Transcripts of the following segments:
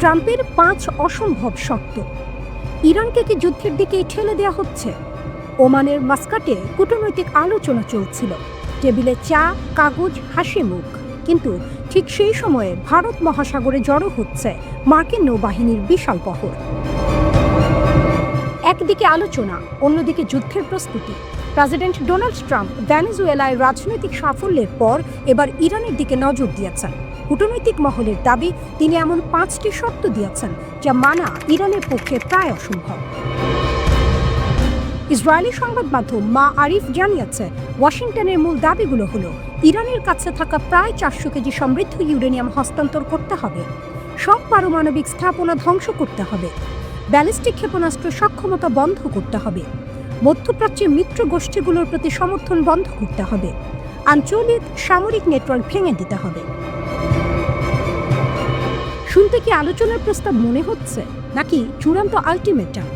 ট্রাম্পের 5 অসম্ভব শর্ত। ইরানকে কি যুদ্ধের দিকে ঠেলে দেওয়া হচ্ছে? ওমানের মাস্কাটে কূটনৈতিক আলোচনা চলছিল, টেবিলে চা, কাগজ, হাসি মুখ। কিন্তু ঠিক সেই সময়ে ভারত মহাসাগরে জড়ো হচ্ছে মার্কিন নৌবাহিনীর বিশাল বহর। একদিকে আলোচনা, অন্যদিকে যুদ্ধের প্রস্তুতি। প্রেসিডেন্ট ডোনাল্ড ট্রাম্প ভেনেজুয়েলায় রাজনৈতিক সাফল্যের পর এবার ইরানের দিকে নজর দিয়েছেন। কূটনৈতিক মহলের দাবি, তিনি এমন 5টি শর্ত দিয়েছেন যা মানা ইরানের পক্ষে প্রায় অসম্ভব। ইসরায়েলি সংবাদ মাধ্যম মাআরিফ জানিয়েছে, ওয়াশিংটনের মূল দাবিগুলো হলো ইরানের কাছে থাকা প্রায় 400 কেজি সমৃদ্ধ ইউরেনিয়াম হস্তান্তর করতে হবে, সব পারমাণবিক স্থাপনা ধ্বংস করতে হবে, ব্যালিস্টিক ক্ষেপণাস্ত্র সক্ষমতা বন্ধ করতে হবে, মধ্যপ্রাচ্যের মিত্র গোষ্ঠীগুলোর প্রতি সমর্থন বন্ধ করতে হবে, আঞ্চলিক সামরিক নেটওয়ার্ক ভেঙে দিতে হবে। শুনতে কি আলোচনার প্রস্তাব মনে হচ্ছে, নাকি চূড়ান্ত আলটিমেটাম?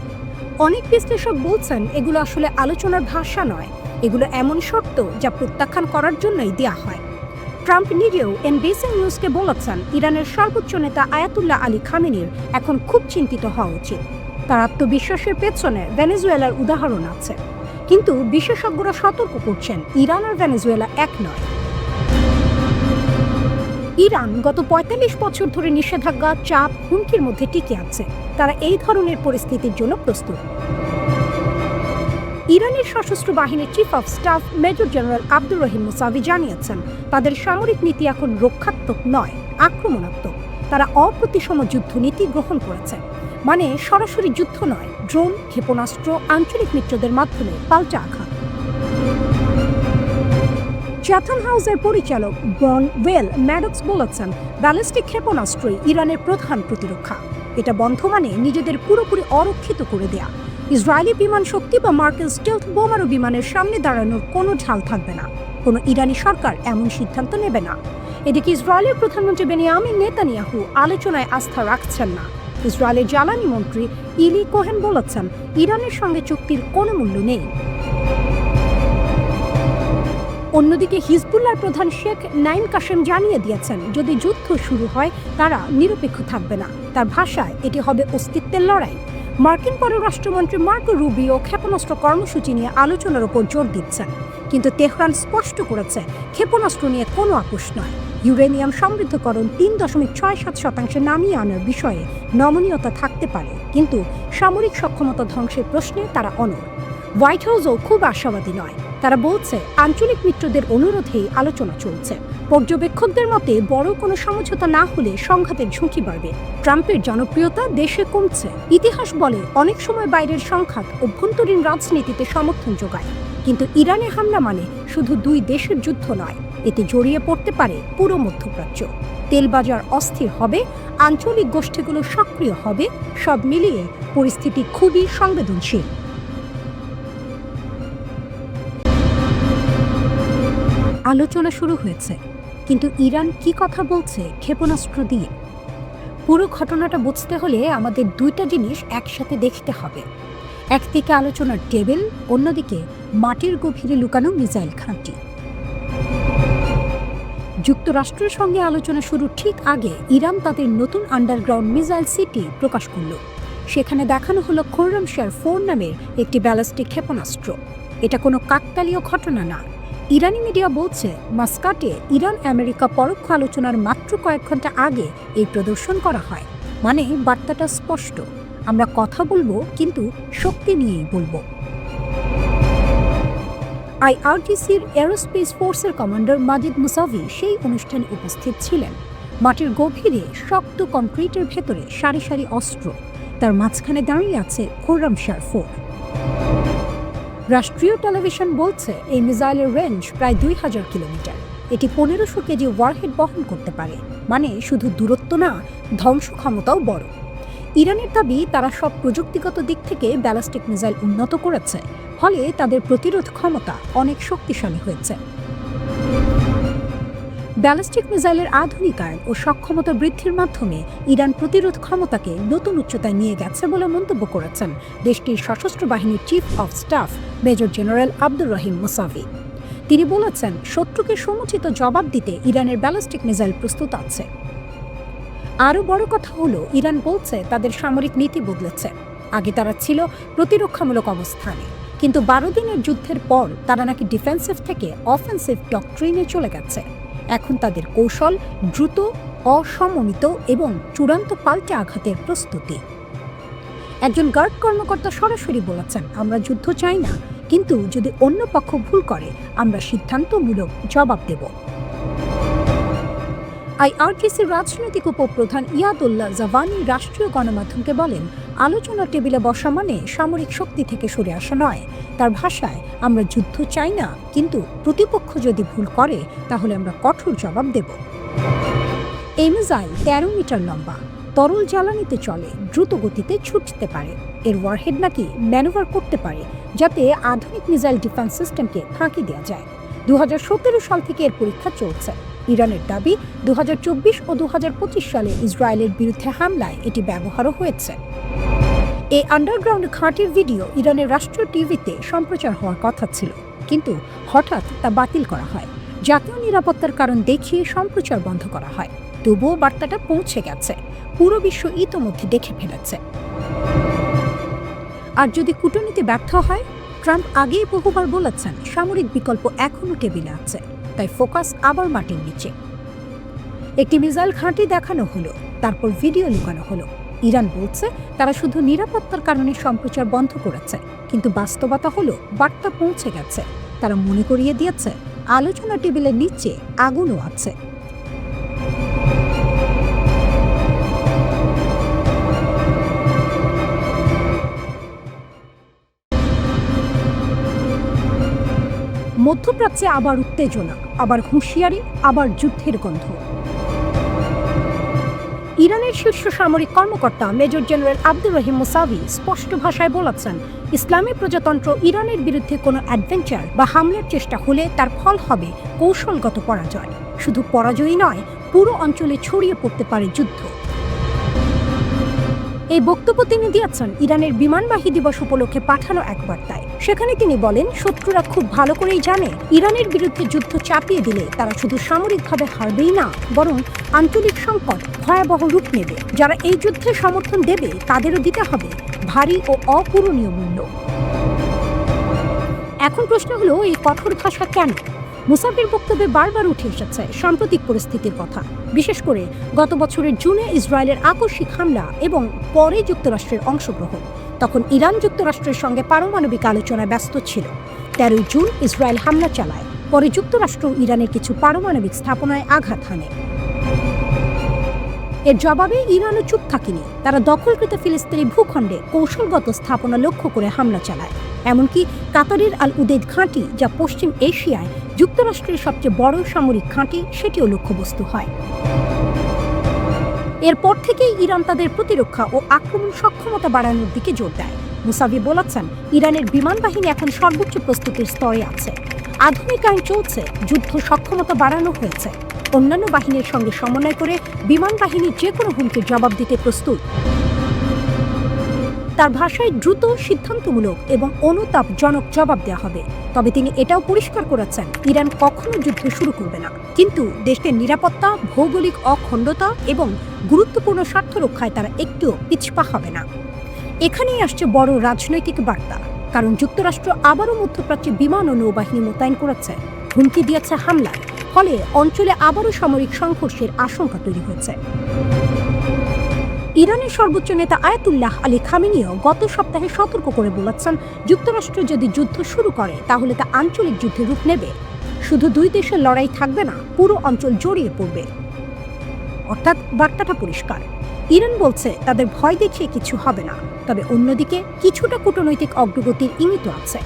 অনেক বিশ্লেষক বলছেন এগুলো আসলে আলোচনার ভাষা নয়, এগুলো এমন শর্ত যা প্রত্যাখ্যান করার জন্যই দেয়া হয়। ট্রাম্প নিজেও এনবিসি নিউজকে বলেছেন, ইরানের সর্বোচ্চ নেতা আয়াতুল্লাহ আলী খামেনির এখন খুব চিন্তিত হওয়া উচিত। তার আত্মবিশ্বাসের পেছনে ভেনেজুয়েলার উদাহরণ আছে, কিন্তু বিশেষজ্ঞরা সতর্ক করছেন, ইরান আর ভেনেজুয়েলা এক নয়। ইরান গত ৪৫ বছর ধরে নিষেধাজ্ঞা, চাপ, হুমকির মধ্যে টিকে আছে। তারা এই ধরনের পরিস্থিতির জন্য প্রস্তুত। ইরানের সশস্ত্র বাহিনীর chief of staff major general Abdur Rahim Musavi জানিয়েছেন, তাদের সামরিক নীতি এখন রক্ষাত্মক নয়, আক্রমণাত্মক। তারা অপ্রতিসম যুদ্ধনীতি গ্রহণ করেছে, মানে সরাসরি যুদ্ধ নয়, ড্রোন, ক্ষেপণাস্ত্র, আঞ্চলিক মিত্রদের মাধ্যমে পাল্টা আঘাত। চ্যাথম হাউসের পরিচালক ব্রন ওয়েল ম্যাডক্স বলেছেন, ব্যালিস্টিক ক্ষেপণাস্ত্রই ইরানের প্রধান প্রতিরক্ষা। এটা বন্ধ মানে নিজেদের পুরোপুরি অরক্ষিত করে দেয়া। ইসরায়েলি বিমান শক্তি বা মার্কিন স্টেলথ বোমারু বিমানের সামনে দাঁড়ানোর কোনো ঢাল থাকবে না। কোনো ইরানি সরকার এমন সিদ্ধান্ত নেবে না। এদিকে ইসরায়েলের প্রধানমন্ত্রী বেনিয়ামিন নেতানিয়াহু আলোচনায় আস্থা রাখছেন না। ইসরায়েলের জ্বালানি মন্ত্রী ইলি কোহেন বলেছেন, ইরানের সঙ্গে চুক্তির কোনো মূল্য নেই। অন্যদিকে হিজবুল্লাহর প্রধান শেখ নাইম কাশেম জানিয়ে দিয়েছেন, যদি যুদ্ধ শুরু হয় তারা নিরপেক্ষ থাকবে না। তার ভাষায় এটি হবে অস্তিত্বের লড়াই। মার্কিন পররাষ্ট্রমন্ত্রী মার্কো রুবিও ক্ষেপণাস্ত্র কর্মসূচি নিয়ে আলোচনার উপর জোর দিচ্ছেন, কিন্তু তেহরান স্পষ্ট করেছে, ক্ষেপণাস্ত্র নিয়ে কোনো আপোষ নয়। ইউরেনিয়াম সমৃদ্ধকরণ ৩.67% নামিয়ে আনার বিষয়ে নমনীয়তা থাকতে পারে, কিন্তু সামরিক সক্ষমতা ধ্বংসের প্রশ্নে তারা অনড়। হোয়াইট হাউসও খুব আশাবাদী নয়। তারা বলছে, আঞ্চলিক মিত্রদের অনুরোধেই আলোচনা চলছে। পর্যবেক্ষকদের মতে বড় কোনো সমঝোতা না হলে সংঘাতের ঝুঁকি বাড়বে। ট্রাম্পের জনপ্রিয়তা দেশে কমছে। ইতিহাস বলে, অনেক সময় বাইরের সংঘাত অভ্যন্তরীণ রাজনীতিতে সমর্থন যোগায়। কিন্তু ইরানে হামলা মানে শুধু 2 দেশের যুদ্ধ নয়, এতে জড়িয়ে পড়তে পারে পুরো মধ্যপ্রাচ্য। তেলবাজার অস্থির হবে, আঞ্চলিক গোষ্ঠীগুলো সক্রিয় হবে। সব মিলিয়ে পরিস্থিতি খুবই সংবেদনশীল। আলোচনা শুরু হয়েছে, কিন্তু ইরান কি কথা বলছে ক্ষেপণাস্ত্র দিয়ে? পুরো ঘটনাটা বুঝতে হলে আমাদের 2টা জিনিস একসাথে দেখতে হবে। একদিকে আলোচনার টেবিল, অন্যদিকে মাটির গভীরে লুকানো মিসাইল ঘাঁটি। যুক্তরাষ্ট্রের সঙ্গে আলোচনা শুরুর ঠিক আগে ইরান তাদের নতুন আন্ডারগ্রাউন্ড মিসাইল সিটি প্রকাশ করল। সেখানে দেখানো হলো খোররামশার 4 নামের একটি ব্যালিস্টিক ক্ষেপণাস্ত্র। এটা কোনো কাকতালীয় ঘটনা না। ইরানি মিডিয়া বলছে, মাস্কাটে ইরান আমেরিকা পরোক্ষ আলোচনার মাত্র কয়েক ঘন্টা আগে এই প্রদর্শন করা হয়। মানে বার্তাটা স্পষ্ট, আমরা কথা বলবো, কিন্তু শক্তি নিয়েই বলবো। আইআরজিসির এরোস্পেস ফোর্সের কমান্ডার মাজিদ মুসাভি সেই অনুষ্ঠানে উপস্থিত ছিলেন। মাটির গভীরে শক্ত কংক্রিটের ভেতরে সারি সারি অস্ত্র, তার মাঝখানে দাঁড়িয়ে আছে খোররামশার 4। রাষ্ট্রীয় টেলিভিশন বলছে, এই মিসাইলের রেঞ্জ প্রায় 2000 কিলোমিটার। এটি 1500 কেজি ওয়ারহেড বহন করতে পারে, মানে শুধু দূরত্ব না, ধ্বংস ক্ষমতাও বড়। ইরানের দাবি, তারা সব প্রযুক্তিগত দিক থেকে ব্যালিস্টিক মিসাইল উন্নত করেছে, ফলে তাদের প্রতিরোধ ক্ষমতা অনেক শক্তিশালী হয়েছে। ব্যালিস্টিক মিসাইলের আধুনিকায়ন ও সক্ষমতা বৃদ্ধির মাধ্যমে ইরান প্রতিরোধ ক্ষমতাকে নতুন উচ্চতায় নিয়ে গেছে বলে মন্তব্য করেছেন দেশটির সশস্ত্র বাহিনীর chief of staff major general Abdur Rahim Musavi. তিনি বলেছেন, শত্রুকে সমুচিত জবাব দিতে ইরানের ব্যালিস্টিক মিসাইল প্রস্তুত আছে। আরও বড় কথা হলো, ইরান বলছে তাদের সামরিক নীতি বদলেছে। আগে তারা ছিল প্রতিরক্ষামূলক অবস্থানে, কিন্তু 12 দিনের যুদ্ধের পর তারা নাকি ডিফেন্সিভ থেকে অফেন্সিভ ডক্ট্রিনে চলে গেছে। এখন তাদের কৌশল দ্রুত, অসমমিত এবং চূড়ান্ত পাল্টে আঘাতের প্রস্তুতি। একজন গার্ড কর্মকর্তা সরাসরি বলেছেন, আমরা যুদ্ধ চাই না, কিন্তু যদি অন্য পক্ষ ভুল করে আমরা সিদ্ধান্তমূলক জবাব দেব। আইআরজিসির রাজনৈতিক উপপ্রধান ইয়াদুল্লাহ জাভানি রাষ্ট্রীয় গণমাধ্যমকে বলেন, আলোচনার টেবিলে বসা মানে সামরিক শক্তি থেকে সরে আসা নয়। তার ভাষায়, আমরা যুদ্ধ চাই না, কিন্তু প্রতিপক্ষ যদি ভুল করে তাহলে আমরা কঠোর জবাব দেব। এই মিসাইল 13 মিটার লম্বা, তরল জ্বালানিতে চলে, দ্রুত গতিতে ছুটতে পারে। এর ওয়ারহেড নাকি ম্যানুভার করতে পারে, যাতে আধুনিক মিসাইল ডিফেন্স সিস্টেমকে ফাঁকি দেওয়া যায়। 2017 সাল থেকে এর পরীক্ষা চলছে। ইরানের দাবি, 2024 ও 2025 সালে ইসরায়েলের বিরুদ্ধে হামলায় এটি ব্যবহারও হয়েছে। এই আন্ডারগ্রাউন্ড ঘাঁটির ভিডিও ইরানের রাষ্ট্রীয় টিভিতে সম্প্রচার হওয়ার কথা ছিল, কিন্তু হঠাৎ তা বাতিল করা হয়। জাতীয় নিরাপত্তার কারণ দেখিয়ে সম্প্রচার বন্ধ করা হয়। তবুও বার্তাটা পৌঁছে গেছে, পুরো বিশ্ব ইতোমধ্যে দেখে ফেলেছে। আর যদি কূটনীতি ব্যর্থ হয়, ট্রাম্প আগেই বহুবার বলেছেন সামরিক বিকল্প এখনও টেবিলে আছে, তাই ফোকাস আবার মাটির নিচে। একটি মিসাইল ঘাঁটি দেখানো হলো, তারপর ভিডিও লুকানো হলো। ইরান বলছে তারা শুধু নিরাপত্তার কারণে সম্প্রচার বন্ধ করেছে, কিন্তু বাস্তবতা হলো বার্তা পৌঁছে গেছে। তারা মনে করিয়ে দিয়েছে আলোচনা টেবিলের নিচে আগুনও আছে। মধ্যপ্রাচ্যে আবার উত্তেজনা, আবার হুঁশিয়ারি, আবার যুদ্ধের গন্ধ। ইরানের শীর্ষ সামরিক কর্মকর্তা major general Abdur Rahim Musavi স্পষ্ট ভাষায় বলেছেন, ইসলামী প্রজাতন্ত্র ইরানের বিরুদ্ধে কোনো অ্যাডভেঞ্চার বা হামলার চেষ্টা হলে তার ফল হবে কৌশলগত পরাজয়। শুধু পরাজয়ই নয়, পুরো অঞ্চলে ছড়িয়ে পড়তে পারে যুদ্ধ। এই বক্তব্য তিনি দিয়েছেন ইরানের বিমানবাহী দিবস উপলক্ষে পাঠানো এক বার্তায়। সেখানে তিনি বলেন, শত্রুরা খুব ভালো করেই জানে ইরানের বিরুদ্ধে যুদ্ধ চাপিয়ে দিলে তারা শুধু সামরিকভাবে হারবেই না, বরং আঞ্চলিক সংকট ভয়াবহ রূপ নেবে। যারা এই যুদ্ধে সমর্থন দেবে তাদেরও দিতে হবে ভারী ও অপূরণীয় মূল্য। এখন প্রশ্ন হলো, এই কঠোর ভাষা কেন? মুসাফির বক্তব্যে বারবার উঠে এসেছে সাম্প্রতিক পরিস্থিতির কথা, বিশেষ করে গত বছরের জুনে ইসরায়েলের আকস্মিক হামলা এবং পরে যুক্তরাষ্ট্রের অংশগ্রহণ। তখন ইরান যুক্তরাষ্ট্রের সঙ্গে পারমাণবিক আলোচনায় ব্যস্ত ছিল। 13 জুন ইসরায়েল হামলা চালায়, পরে যুক্তরাষ্ট্র ইরানের কিছু পারমাণবিক স্থাপনায় আঘাত হানে। এর জবাবে ইরানও চুপ থাকেনি। তারা দখলকৃত ফিলিস্তিনি ভূখণ্ডে কৌশলগত স্থাপনা লক্ষ্য করে হামলা চালায়। এমনকি কাতারের আল উদেদ ঘাঁটি, যা পশ্চিম এশিয়ায় যুক্তরাষ্ট্রের সবচেয়ে বড় সামরিক ঘাঁটি, সেটিও লক্ষ্যবস্তু হয়। এরপর থেকেই ইরান তাদের প্রতিরক্ষা ও আক্রমণ সক্ষমতা বাড়ানোর দিকে জোর দেয়। মুসাভি বলেছেন, ইরানের বিমান বাহিনী এখন সর্বোচ্চ প্রস্তুতির স্তরে আছে। আধুনিকায়ন চলছে, যুদ্ধ সক্ষমতা বাড়ানো হয়েছে। অন্যান্য বাহিনীর সঙ্গে সমন্বয় করে বিমান বাহিনী যে কোনো হুমকির জবাব দিতে প্রস্তুত। তার ভাষায় দ্রুত, সিদ্ধান্তমূলক এবং অনুতাপজনক জবাব দেওয়া হবে। তবে তিনি এটাও পরিষ্কার করেছেন, ইরান কখনো যুদ্ধ শুরু করবে না, কিন্তু দেশের নিরাপত্তা, ভৌগোলিক অখণ্ডতা এবং গুরুত্বপূর্ণ স্বার্থ রক্ষায় তারা একটুও পিছপা হবে না। এখানেই আসছে বড় রাজনৈতিক বার্তা, কারণ যুক্তরাষ্ট্র আবারও মধ্যপ্রাচ্যে বিমান ও নৌবাহিনী মোতায়েন করেছে, হুমকি দিয়েছে হামলার। ফলে অঞ্চলে আবারও সামরিক সংঘর্ষের আশঙ্কা তৈরি হয়েছে। ইরানের সর্বোচ্চ নেতা আয়াতুল্লাহ আলী খামেনিও গত সপ্তাহে সতর্ক করে বলেছেন, যুক্তরাষ্ট্র যদি যুদ্ধ শুরু করে তাহলে তা আঞ্চলিক যুদ্ধের রূপ নেবে। শুধু দুই দেশের লড়াই থাকবে না, পুরো অঞ্চল জড়িয়ে পড়বে। অর্থাৎ বার্তাটা পরিষ্কার, ইরান বলছে তাদের ভয় দেখিয়ে কিছু হবে না, তবে অন্যদিকে কিছুটা কূটনৈতিক অগ্রগতির ইঙ্গিত আছে।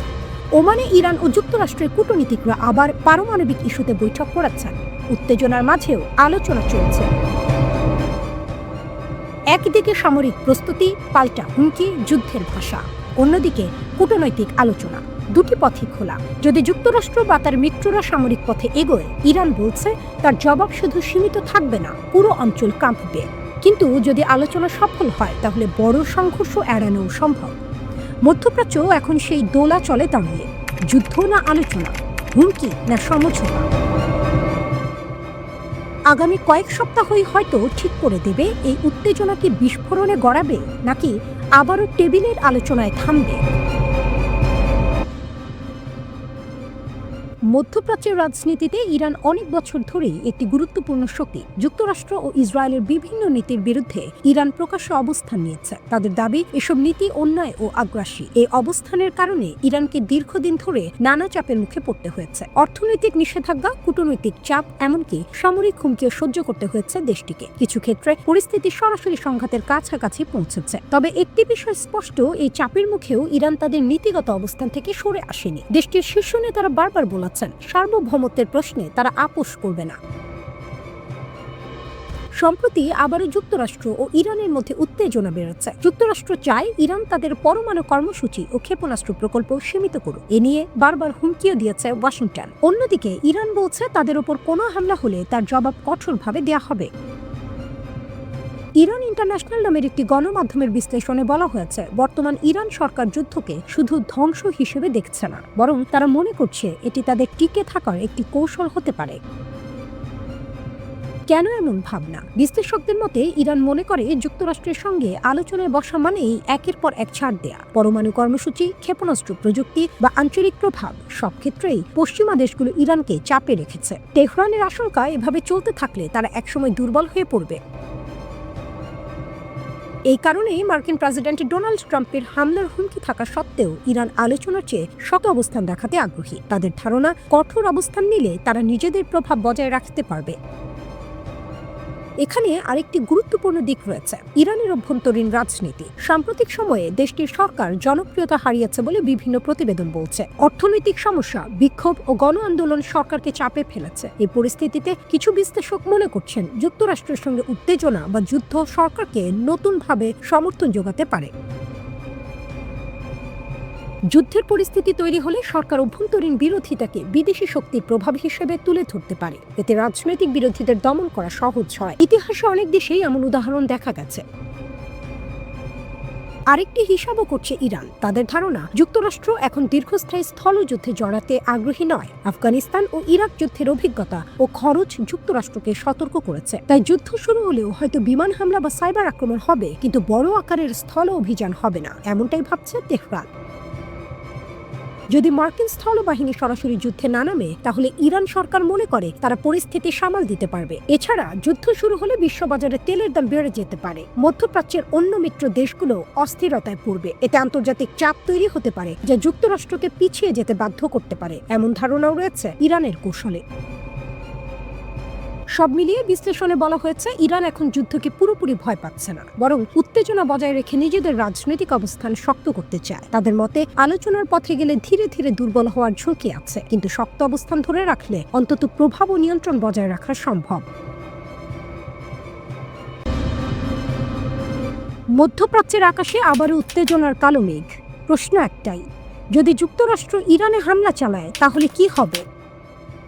ওমানে ইরান ও যুক্তরাষ্ট্রের কূটনীতিকরা আবার পারমাণবিক ইস্যুতে বৈঠক করেছেন। উত্তেজনার মাঝেও আলোচনা চলছে। একদিকে সামরিক প্রস্তুতি, পাল্টা হুমকি, যুদ্ধের ভাষা, অন্যদিকে কূটনৈতিক আলোচনা। দুটি পথই খোলা। যদি যুক্তরাষ্ট্র বা তার মিত্ররা সামরিক পথে এগোয়, ইরান বলছে তার জবাব শুধু সীমিত থাকবে না, পুরো অঞ্চল কাঁপবে। কিন্তু যদি আলোচনা সফল হয়, তাহলে বড় সংঘর্ষ এড়ানো সম্ভব। মধ্যপ্রাচ্য এখন সেই দোলা চলে দাঁড়িয়ে, যুদ্ধ না আলোচনা, হুমকি না সমঝোতা। আগামী কয়েক সপ্তাহই হয়তো ঠিক করে দেবে এই উত্তেজনা কি বিস্ফোরণে গড়াবে নাকি আবারও টেবিলের আলোচনায় থামবে। মধ্যপ্রাচ্যের রাজনীতিতে ইরান অনেক বছর ধরেই একটি গুরুত্বপূর্ণ শক্তি। যুক্তরাষ্ট্র ও ইসরায়েলের বিভিন্ন নীতির বিরুদ্ধে ইরান প্রকাশ্য অবস্থান নিয়েছে। তাদের দাবি এসব নীতি অন্যায় ও আগ্রাসী। এই অবস্থানের কারণে ইরানকে দীর্ঘদিন ধরে নানা চাপের মুখে পড়তে হয়েছে। অর্থনৈতিক নিষেধাজ্ঞা, কূটনৈতিক চাপ, এমনকি সামরিক হুমকিও সহ্য করতে হয়েছে দেশটিকে। কিছু ক্ষেত্রে পরিস্থিতি সরাসরি সংঘাতের কাছাকাছি পৌঁছেছে। তবে একটি বিষয় স্পষ্ট, এই চাপের মুখেও ইরান তাদের নীতিগত অবস্থান থেকে সরে আসেনি। দেশটির শীর্ষ নেতারা বারবার বলেছেন সার্বভৌমত্বের প্রশ্নে তারা আপোষ করবে না। সম্প্রতি আবারও যুক্তরাষ্ট্র ও ইরানের মধ্যে উত্তেজনা বেড়েছে। যুক্তরাষ্ট্র চায় ইরান তাদের পরমাণু কর্মসূচি ও ক্ষেপণাস্ত্র প্রকল্প সীমিত করুক। এ নিয়ে বারবার হুমকিও দিয়েছে ওয়াশিংটন। অন্যদিকে ইরান বলছে তাদের ওপর কোনো হামলা হলে তার জবাব কঠোরভাবে দেয়া হবে। ইরান ইন্টারন্যাশনাল নামের একটি গণমাধ্যমের বিশ্লেষণে বলা হয়েছে, বর্তমান ইরান সরকার যুদ্ধকে শুধু ধ্বংস হিসেবে দেখছে না, বরং তারা মনে করছে এটি তাদের টিকে থাকার একটি কৌশল হতে পারে। কেন এমন ভাবনা? বিশ্লেষকদের মতে ইরান মনে করে যুক্তরাষ্ট্রের সঙ্গে আলোচনায় বসা মানেই একের পর এক ছাড় দেয়া। পরমাণু কর্মসূচি, ক্ষেপণাস্ত্র প্রযুক্তি বা আঞ্চলিক প্রভাব সব ক্ষেত্রেই পশ্চিমা দেশগুলো ইরানকে চাপে রেখেছে। তেহরানের আশঙ্কা এভাবে চলতে থাকলে তারা একসময় দুর্বল হয়ে পড়বে। এই কারণেই মার্কিন প্রেসিডেন্ট ডোনাল্ড ট্রাম্পের হামলার হুমকি থাকা সত্ত্বেও ইরান আলোচনার চেয়ে শক্ত অবস্থান দেখাতে আগ্রহী। তাদের ধারণা, কঠোর অবস্থান নিলে তারা নিজেদের প্রভাব বজায় রাখতে পারবে। এখানে আরেকটি গুরুত্বপূর্ণ দিক রয়েছে, ইরানের অভ্যন্তরীণ রাজনীতি। সাম্প্রতিক সময়ে দেশটির সরকার জনপ্রিয়তা হারিয়েছে বলে বিভিন্ন প্রতিবেদন বলছে। অর্থনৈতিক সমস্যা, বিক্ষোভ ও গণ আন্দোলন সরকারকে চাপে ফেলেছে। এই পরিস্থিতিতে কিছু বিশ্লেষক মনে করছেন যুক্তরাষ্ট্রের সঙ্গে উত্তেজনা বা যুদ্ধ সরকারকে নতুনভাবে সমর্থন যোগাতে পারে। যুদ্ধের পরিস্থিতি তৈরি হলে সরকার অভ্যন্তরীণ বিরোধিতাকে বিদেশি শক্তির প্রভাব হিসেবে তুলে ধরতে পারে। এতে রাজনৈতিক বিরোধীদের দমন করা সহজ হয়। ইতিহাসে অনেক দেশেই এমন উদাহরণ দেখা গেছে। আরেকটি হিসাবও করছে ইরান। তাদের ধারণা, যুক্তরাষ্ট্র এখন দীর্ঘস্থায়ী স্থলযুদ্ধে জড়াতে আগ্রহী নয়। আফগানিস্তান ও ইরাক যুদ্ধের অভিজ্ঞতা ও খরচ যুক্তরাষ্ট্রকে সতর্ক করেছে। তাই যুদ্ধ শুরু হলেও হয়তো বিমান হামলা বা সাইবার আক্রমণ হবে, কিন্তু বড় আকারের স্থল অভিযান হবে না, এমনটাই ভাবছে তেহরান। যদি মার্কিন স্থলবাহিনী সরাসরি যুদ্ধে না নামে, তাহলে ইরান সরকার মনে করে তারা পরিস্থিতি সামাল দিতে পারবে। এছাড়া যুদ্ধ শুরু হলে বিশ্ববাজারে তেলের দাম বেড়ে যেতে পারে। মধ্যপ্রাচ্যের অন্য মিত্র দেশগুলো অস্থিরতায় পড়বে। এতে আন্তর্জাতিক চাপ তৈরি হতে পারে, যা যুক্তরাষ্ট্রকে পিছিয়ে যেতে বাধ্য করতে পারে। এমন ধারণাও রয়েছে ইরানের কৌশলে। সব মিলিয়ে বিশ্লেষণে বলা হয়েছে, ইরান এখন যুদ্ধকে পুরোপুরি ভয় পাচ্ছে না, বরং উত্তেজনা বজায় রেখে নিজেদের রাজনৈতিক অবস্থান শক্ত করতে চায়। তাদের মতে আলোচনার পথে গেলে ধীরে ধীরে দুর্বল হওয়ার ঝুঁকি আছে, কিন্তু শক্ত অবস্থান ধরে রাখলে অন্তত প্রভাব ও নিয়ন্ত্রণ বজায় রাখা সম্ভব। মধ্যপ্রাচ্যের আকাশে আবারও উত্তেজনার কালো মেঘ। প্রশ্ন একটাই, যদি যুক্তরাষ্ট্র ইরানে হামলা চালায় তাহলে কি হবে?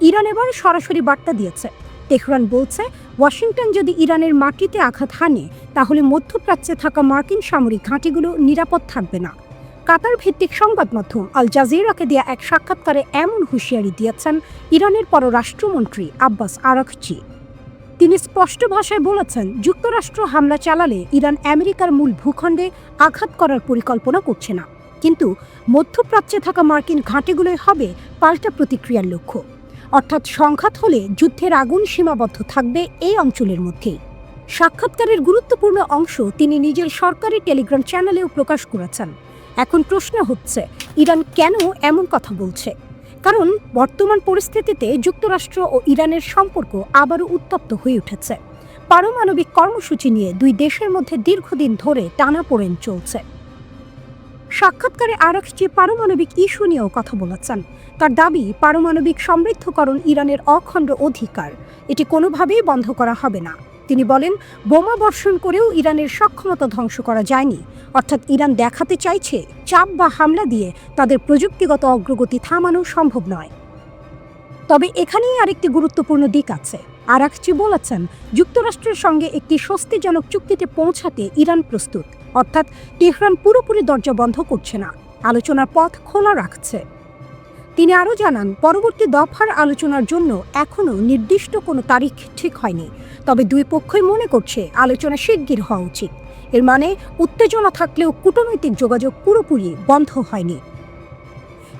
ইরান এবার সরাসরি বার্তা দিয়েছে। তেহরান বলছে, ওয়াশিংটন যদি ইরানের মাটিতে আঘাত হানে, তাহলে মধ্যপ্রাচ্যে থাকা মার্কিন সামরিক ঘাঁটিগুলো নিরাপদ থাকবে না। কাতার ভিত্তিক সংবাদ মাধ্যম আল জাজিরাকে দেয়া এক সাক্ষাৎকারে এমন হুঁশিয়ারি দিয়েছেন ইরানের পররাষ্ট্রমন্ত্রী আব্বাস আরাঘচি। তিনি স্পষ্ট ভাষায় বলেছেন, যুক্তরাষ্ট্র হামলা চালালে ইরান আমেরিকার মূল ভূখণ্ডে আঘাত করার পরিকল্পনা করছে না, কিন্তু মধ্যপ্রাচ্যে থাকা মার্কিন ঘাঁটিগুলোই হবে পাল্টা প্রতিক্রিয়ার লক্ষ্য। অর্থাৎ সংঘাত হলে যুদ্ধের আগুন সীমাবদ্ধ থাকবে এই অঞ্চলের মধ্যেই। সাক্ষাৎকারের গুরুত্বপূর্ণ অংশ তিনি নিজের সরকারি টেলিগ্রাম চ্যানেলেও প্রকাশ করেছেন। এখন প্রশ্ন হচ্ছে, ইরান কেন এমন কথা বলছে? কারণ বর্তমান পরিস্থিতিতে যুক্তরাষ্ট্র ও ইরানের সম্পর্ক আবারও উত্তপ্ত হয়ে উঠেছে। পারমাণবিক কর্মসূচি নিয়ে দুই দেশের মধ্যে দীর্ঘদিন ধরে টানাপোড়েন চলছে। সাক্ষাৎকারে আরাঘচি পারমাণবিক ইস্যু নিয়েও কথা বলেছেন। তার দাবি, পারমাণবিক সমৃদ্ধকরণ ইরানের অখণ্ড অধিকার, এটি কোনোভাবেই বন্ধ করা হবে না। তিনি বলেন, বোমা বর্ষণ করেও ইরানের সক্ষমতা ধ্বংস করা যায়নি। অর্থাৎ ইরান দেখাতে চাইছে চাপ বা হামলা দিয়ে তাদের প্রযুক্তিগত অগ্রগতি থামানো সম্ভব নয়। তবে এখানেই আরেকটি গুরুত্বপূর্ণ দিক আছে। আরাঘচি বলেছেন, যুক্তরাষ্ট্রের সঙ্গে একটি স্বস্তিজনক চুক্তিতে পৌঁছাতে ইরান প্রস্তুত। অর্থাৎ তেহরান পুরোপুরি দরজা বন্ধ করছে না, আলোচনার পথ খোলা রাখছে। তিনি আরও জানান, পরবর্তী দফার আলোচনার জন্য এখনও নির্দিষ্ট কোনো তারিখ ঠিক হয়নি, তবে দুই পক্ষই মনে করছে আলোচনা শিগগির হওয়া উচিত। এর মানে উত্তেজনা থাকলেও কূটনৈতিক যোগাযোগ পুরোপুরি বন্ধ হয়নি।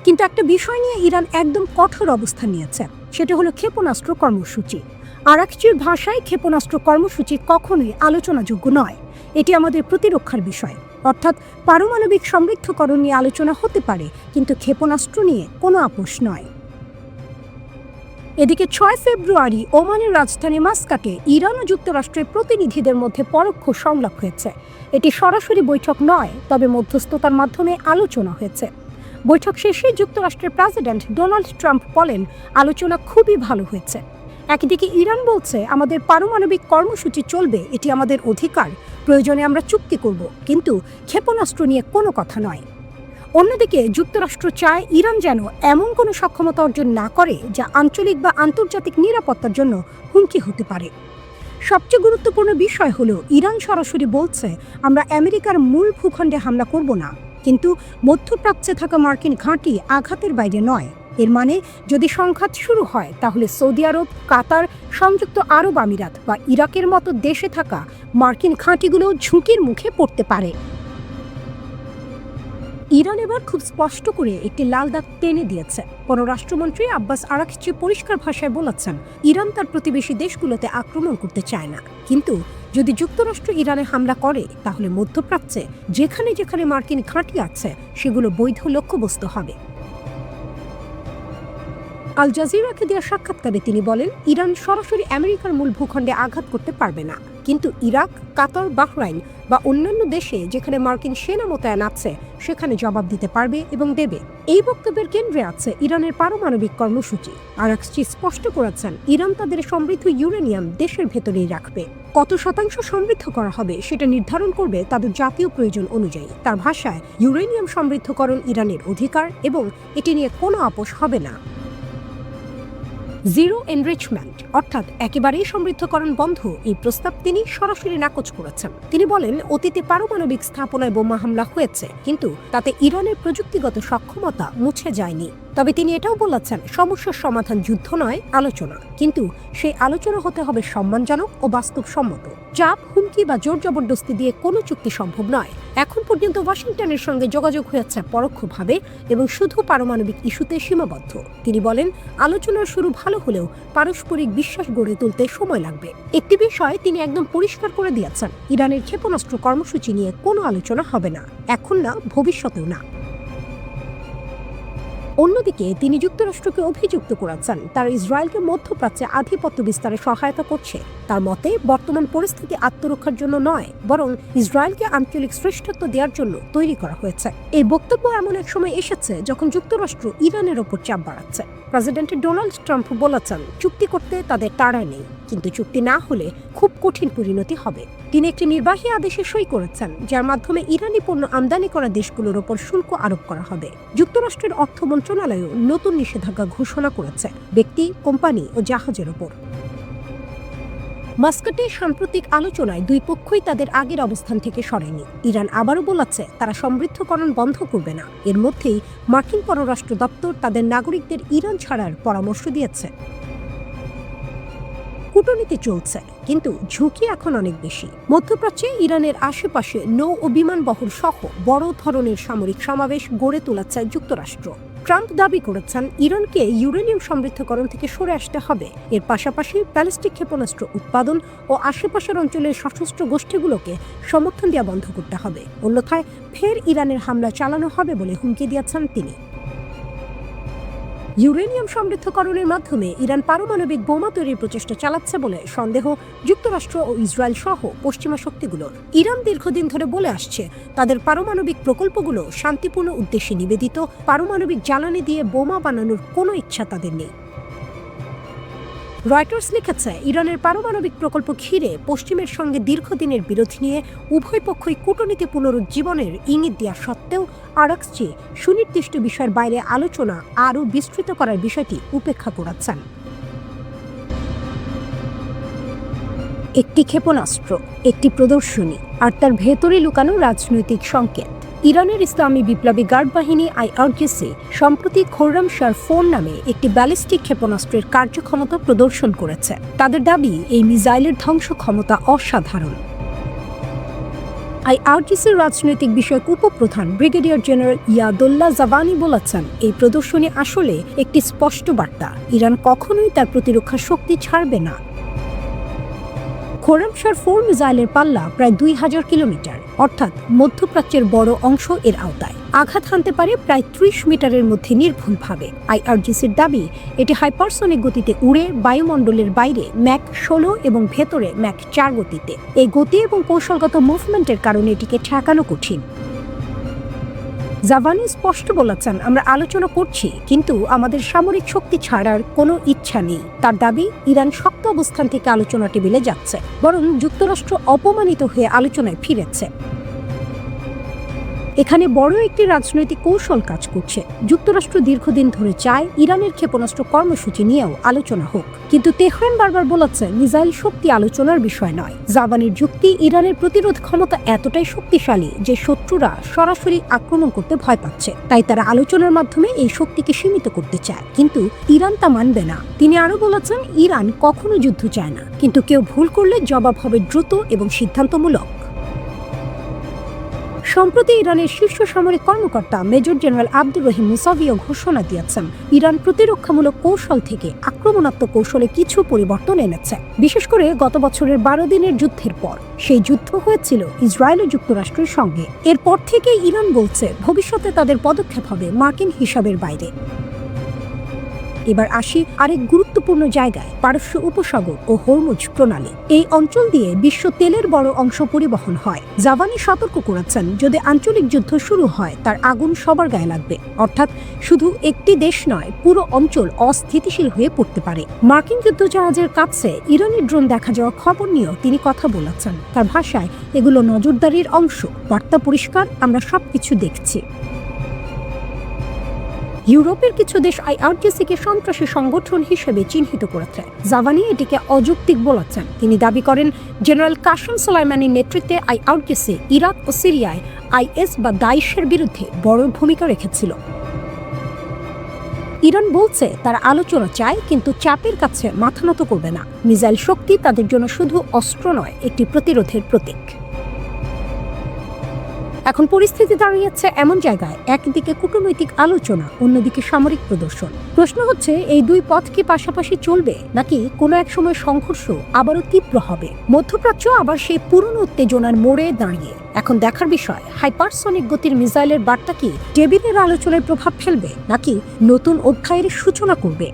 কিন্তু একটা বিষয় নিয়ে ইরান একদম কঠোর অবস্থান নিয়েছে, সেটা হলো ক্ষেপণাস্ত্র কর্মসূচি। আরাকচির ভাষায় ক্ষেপণাস্ত্র কর্মসূচি কখনোই আলোচনাযোগ্য নয়, এটি আমাদের প্রতিরক্ষার বিষয়। অর্থাৎ পারমাণবিক সমৃদ্ধকরণ নিয়ে আলোচনা হতে পারে, কিন্তু ক্ষেপণাস্ত্র নিয়ে কোনো আপোষ নয়। এদিকে 6 ফেব্রুয়ারি ওমানের রাজধানী মাস্কাটে ইরান ও যুক্তরাষ্ট্রের প্রতিনিধিদের মধ্যে পরোক্ষ সংলাপ হয়েছে। এটি সরাসরি বৈঠক নয়, তবে মধ্যস্থতার মাধ্যমে আলোচনা হয়েছে। বৈঠক শেষে যুক্তরাষ্ট্রের প্রেসিডেন্ট ডোনাল্ড ট্রাম্প বলেন, আলোচনা খুবই ভালো হয়েছে। একদিকে ইরান বলছে, আমাদের পারমাণবিক কর্মসূচি চলবে, এটি আমাদের অধিকার, প্রয়োজনে আমরা চুক্তি করব, কিন্তু ক্ষেপণাস্ত্র নিয়ে কোনো কথা নয়। অন্যদিকে যুক্তরাষ্ট্র চায় ইরান যেন এমন কোনো সক্ষমতা অর্জন না করে যা আঞ্চলিক বা আন্তর্জাতিক নিরাপত্তার জন্য হুমকি হতে পারে। সবচেয়ে গুরুত্বপূর্ণ বিষয় হলো, ইরান সরাসরি বলছে, আমরা আমেরিকার মূল ভূখণ্ডে হামলা করব না, কিন্তু মধ্যপ্রাচ্যে থাকা মার্কিন ঘাঁটি আঘাতের বাইরে নয়। এর মানে যদি সংঘাত শুরু হয়, তাহলে সৌদি আরব, কাতার, সংযুক্ত আরব আমিরাত বা ইরাকের মতো দেশে থাকা মার্কিন ঘাঁটিগুলো ঝুঁকির মুখে পড়তে পারে। ইরান এবার খুব স্পষ্ট করে একটি লাল দাগ টেনে দিয়েছে। পররাষ্ট্রমন্ত্রী আব্বাস আরাকচি পরিষ্কার ভাষায় বলেছেন, ইরান তার প্রতিবেশী দেশগুলোতে আক্রমণ করতে চায় না, কিন্তু যদি যুক্তরাষ্ট্র ইরানে হামলা করে, তাহলে মধ্যপ্রাচ্যে যেখানে যেখানে মার্কিন ঘাঁটি আছে সেগুলো বৈধ লক্ষ্যবস্তু হবে। আল জাজিরাকে দেওয়া সাক্ষাৎকারে তিনি বলেন, ইরান সরাসরি আমেরিকার মূল ভূখণ্ডে আঘাত করতে পারবে না, কিন্তু ইরাক, কাতার, বাহরাইন বা অন্যান্য দেশে যেখানে মার্কিন সেনা মোতায়েন আছে সেখানে জবাব দিতে পারবে এবং দেবে। এই বক্তব্যের কেন্দ্রে আছে ইরানের পারমাণবিক কর্মসূচি। আরাকচি স্পষ্ট করেছেন, ইরান তাদের সমৃদ্ধ ইউরেনিয়াম দেশের ভেতরেই রাখবে। কত শতাংশ সমৃদ্ধ করা হবে সেটা নির্ধারণ করবে তাদের জাতীয় প্রয়োজন অনুযায়ী। তার ভাষায়, ইউরেনিয়াম সমৃদ্ধকরণ ইরানের অধিকার এবং এটি নিয়ে কোনো আপোষ হবে না। জিরো এনরিচমেন্ট অর্থাৎ একেবারেই সমৃদ্ধকরণ বন্ধ, এই প্রস্তাব তিনি সরাসরি নাকচ করেছেন। তিনি বলেন, অতীতে পারমাণবিক স্থাপনায় বোমা হামলা হয়েছে, কিন্তু তাতে ইরানের প্রযুক্তিগত সক্ষমতা মুছে যায়নি। তবে তিনি এটাও বলেছেন, সমস্যার সমাধান যুদ্ধ নয়, আলোচনা, কিন্তু সেই আলোচনা হতে হবে সম্মানজনক ও বাস্তবসম্মত। চাপ, হুমকি বা জোর জবরদস্তি দিয়ে কোনো চুক্তি সম্ভব নয়। এখন পর্যন্ত ওয়াশিংটনের সঙ্গে যোগাযোগ হয়েছে পরোক্ষভাবে এবং শুধু পারমাণবিক ইস্যুতে সীমাবদ্ধ। তিনি বলেন, আলোচনার শুরু ভালো হলেও পারস্পরিক বিশ্বাস গড়ে তুলতে সময় লাগবে। একটি বিষয় তিনি একদম পরিষ্কার করে দিয়েছেন, ইরানের ক্ষেপণাস্ত্র কর্মসূচি নিয়ে কোনো আলোচনা হবে না, এখন না, ভবিষ্যতেও না। অন্যদিকে তিনি যুক্তরাষ্ট্রকে অভিযুক্ত করেছেন, তারা ইসরায়েলকে মধ্যপ্রাচ্যে আধিপত্য বিস্তারে সহায়তা করছে। তার মতে, বর্তমান পরিস্থিতি আত্মরক্ষার জন্য নয়, বরং ইসরায়েলকে আঞ্চলিক শ্রেষ্ঠত্ব দেওয়ার জন্য তৈরি করা হয়েছে। এই বক্তব্য এমন এক সময় এসেছে যখন যুক্তরাষ্ট্র ইরানের ওপর চাপ বাড়াচ্ছে। প্রেসিডেন্ট ডোনাল্ড ট্রাম্প বলেছেন, চুক্তি করতে তাদের তাড়া নেই, কিন্তু চুক্তি না হলে খুব কঠিন পরিণতি হবে। তিনি একটি নির্বাহী আদেশে সই করেছেন, যার মাধ্যমে ইরানি পণ্য আমদানি করা দেশগুলোর ওপর শুল্ক আরোপ করা হবে। যুক্তরাষ্ট্রের অর্থ মন্ত্রণালয়ও নতুন নিষেধাজ্ঞা ঘোষণা করেছে ব্যক্তি, কোম্পানি ও জাহাজের ওপর। মাস্কাটে সাম্প্রতিক আলোচনায় দুই পক্ষই তাদের আগের অবস্থান থেকে সরেনি। ইরান আবারও বলেছে, তারা সমৃদ্ধকরণ বন্ধ করবে না। এর মধ্যেই মার্কিন পররাষ্ট্র দপ্তর তাদের নাগরিকদের ইরান ছাড়ার পরামর্শ দিয়েছে। কূটনীতি চলছে, কিন্তু ঝুঁকি এখন অনেক বেশি। মধ্যপ্রাচ্যে ইরানের আশেপাশে নৌ ও বিমান বহর সহ বড় ধরনের সামরিক সমাবেশ গড়ে তোলাচ্ছে যুক্তরাষ্ট্র। ট্রাম্প দাবি করেছেন, ইরানকে ইউরেনিয়াম সমৃদ্ধকরণ থেকে সরে আসতে হবে। এর পাশাপাশি ব্যালিস্টিক ক্ষেপণাস্ত্র উৎপাদন ও আশেপাশের অঞ্চলের সশস্ত্র গোষ্ঠীগুলোকে সমর্থন দেওয়া বন্ধ করতে হবে, অন্যথায় ফের ইরানের হামলা চালানো হবে বলে হুমকি দিয়েছেন তিনি। ইউরেনিয়াম সমৃদ্ধকরণের মাধ্যমে ইরান পারমাণবিক বোমা তৈরির প্রচেষ্টা চালাচ্ছে বলে সন্দেহ যুক্তরাষ্ট্র ও ইসরায়েল সহ পশ্চিমা শক্তিগুলোর। ইরান দীর্ঘদিন ধরে বলে আসছে, তাদের পারমাণবিক প্রকল্পগুলো শান্তিপূর্ণ উদ্দেশ্যে নিবেদিত, পারমাণবিক জ্বালানি দিয়ে বোমা বানানোর কোনো ইচ্ছা তাদের নেই। রয়টার্স লিখেছে, ইরানের পারমাণবিক প্রকল্প ঘিরে পশ্চিমের সঙ্গে দীর্ঘদিনের বিরোধ নিয়ে উভয় পক্ষই কূটনীতি পুনরুজ্জীবনের ইঙ্গিত দেওয়া সত্ত্বেও আরাকচি সুনির্দিষ্ট বিষয়ের বাইরে আলোচনা আরও বিস্তৃত করার বিষয়টি উপেক্ষা করেছেন। একটি ক্ষেপণাস্ত্র, একটি প্রদর্শনী, আর তার ভেতরে লুকানো রাজনৈতিক সংকেত। ইরানের ইসলামী বিপ্লবী গার্ড বাহিনী আইআরজিসি সম্প্রতি খোররামশার 4 নামে একটি ব্যালিস্টিক ক্ষেপণাস্ত্রের কার্যক্ষমতা প্রদর্শন করেছে। তাদের দাবি, এই মিসাইলের ধ্বংস ক্ষমতা অসাধারণ। আইআরজিসির রাজনৈতিক বিষয়ক উপপ্রধান ব্রিগেডিয়ার জেনারেল ইয়াদুল্লাহ জাভানি বলেছেন, এই প্রদর্শনী আসলে একটি স্পষ্ট বার্তা, ইরান কখনোই তার প্রতিরক্ষা শক্তি ছাড়বে না। খোররামশার 4 মিসাইলের পাল্লা প্রায় 2000 কিলোমিটার, অর্থাৎ মধ্যপ্রাচ্যের বড় অংশ এর আওতায়। আঘাত হানতে পারে প্রায় 30 মিটারের মধ্যে নির্ভুলভাবে। আইআরজিসির দাবি, এটি হাইপারসনিক গতিতে উড়ে বায়ুমণ্ডলের বাইরে ম্যাক 16 এবং ভেতরে ম্যাক 4 গতিতে। এই গতি এবং কৌশলগত মুভমেন্টের কারণে এটিকে ঠেকানো কঠিন। জাভানি স্পষ্ট বলেছেন, আমরা আলোচনা করছি, কিন্তু আমাদের সামরিক শক্তি ছাড়ার কোনো ইচ্ছা নেই। তার দাবি, ইরান শক্ত অবস্থান থেকে আলোচনা টেবিলে যাচ্ছে, বরং যুক্তরাষ্ট্র অপমানিত হয়ে আলোচনায় ফিরেছে। এখানে বড় একটি রাজনৈতিক কৌশল কাজ করছে। যুক্তরাষ্ট্র দীর্ঘদিন ধরে চায় ইরানের ক্ষেপণাস্ত্র কর্মসূচি নিয়েও আলোচনা হোক, কিন্তু তেহরান বারবার বলেছে মিসাইল শক্তি আলোচনার বিষয় নয়। জাভানির যুক্তি, ইরানের প্রতিরোধ ক্ষমতা এতটাই শক্তিশালী যে শত্রুরা সরাসরি আক্রমণ করতে ভয় পাচ্ছে, তাই তারা আলোচনার মাধ্যমে এই শক্তিকে সীমিত করতে চায়, কিন্তু ইরান তা মানবে না। তিনি আরও বলেছেন, ইরান কখনো যুদ্ধ চায় না, কিন্তু কেউ ভুল করলে জবাব হবে দ্রুত এবং সিদ্ধান্তমূলক। সম্প্রতি ইরানের শীর্ষ সামরিক কর্মকর্তা মেজর জেনারেল আব্দুর রহিম মুসাভিও ঘোষণা দিয়েছেন, ইরান প্রতিরক্ষামূলক কৌশল থেকে আক্রমণাত্মক কৌশলে কিছু পরিবর্তন এনেছে, বিশেষ করে গত বছরের 12 দিনের যুদ্ধের পর। সেই যুদ্ধ হয়েছিল ইসরায়েল ও যুক্তরাষ্ট্রের সঙ্গে। এরপর থেকে ইরান বলছে, ভবিষ্যতে তাদের পদক্ষেপ হবে মার্কিন হিসাবের বাইরে। এবার আসি আরেক গুরুত্বপূর্ণ জায়গায়, পারস্য উপসাগর ও হরমুজ প্রণালী। এই অঞ্চল দিয়ে বিশ্ব তেলের বড় অংশ পরিবহন হয়। জাভানি সতর্ক করেছেন, যদি আঞ্চলিক যুদ্ধ শুরু হয়, তার আগুন সবার গায়ে লাগবে, অর্থাৎ শুধু একটি দেশ নয়, পুরো অঞ্চল অস্থিতিশীল হয়ে পড়তে পারে। মার্কিন যুদ্ধজাহাজের কাছে ইরানি ড্রোন দেখা যাওয়ার খবর নিয়েও তিনি কথা বলেছেন। তার ভাষায়, এগুলো নজরদারির অংশ, বার্তা পরিষ্কার, আমরা সবকিছু দেখছি। ইউরোপের কিছু দেশ আইআরজিসিকে সন্ত্রাসী সংগঠন হিসেবে চিহ্নিত করেছে। জাভানি এটিকে অযৌক্তিক বলেছেন। তিনি দাবি করেন, জেনারেল কাসেম সোলাইমানির নেতৃত্বে আইআরজিসি ইরাক ও সিরিয়ায় আইএস বা দাইশের বিরুদ্ধে বড় ভূমিকা রেখেছিল। ইরান বলছে, তারা আলোচনা চায়, কিন্তু চাপের কাছে মাথা নত করবে না। মিসাইল শক্তি তাদের জন্য শুধু অস্ত্র নয়, একটি প্রতিরোধের প্রতীক। এখন পরিস্থিতি দাঁড়িয়েছে এমন জায়গায়, একদিকে কূটনৈতিক আলোচনা, অন্যদিকে সামরিক প্রদর্শন। প্রশ্ন হচ্ছে, এই দুই পথ কি পাশাপাশি চলবে, নাকি কোনো এক সময় সংঘর্ষ আবারও তীব্র হবে? মধ্যপ্রাচ্য আবার সেই পুরনো উত্তেজনার মোড়ে দাঁড়িয়ে। এখন দেখার বিষয়, হাইপারসনিক গতির মিসাইলের বার্তা কি টেবিলের আলোচনায় প্রভাব ফেলবে, নাকি নতুন অধ্যায়ের সূচনা করবে?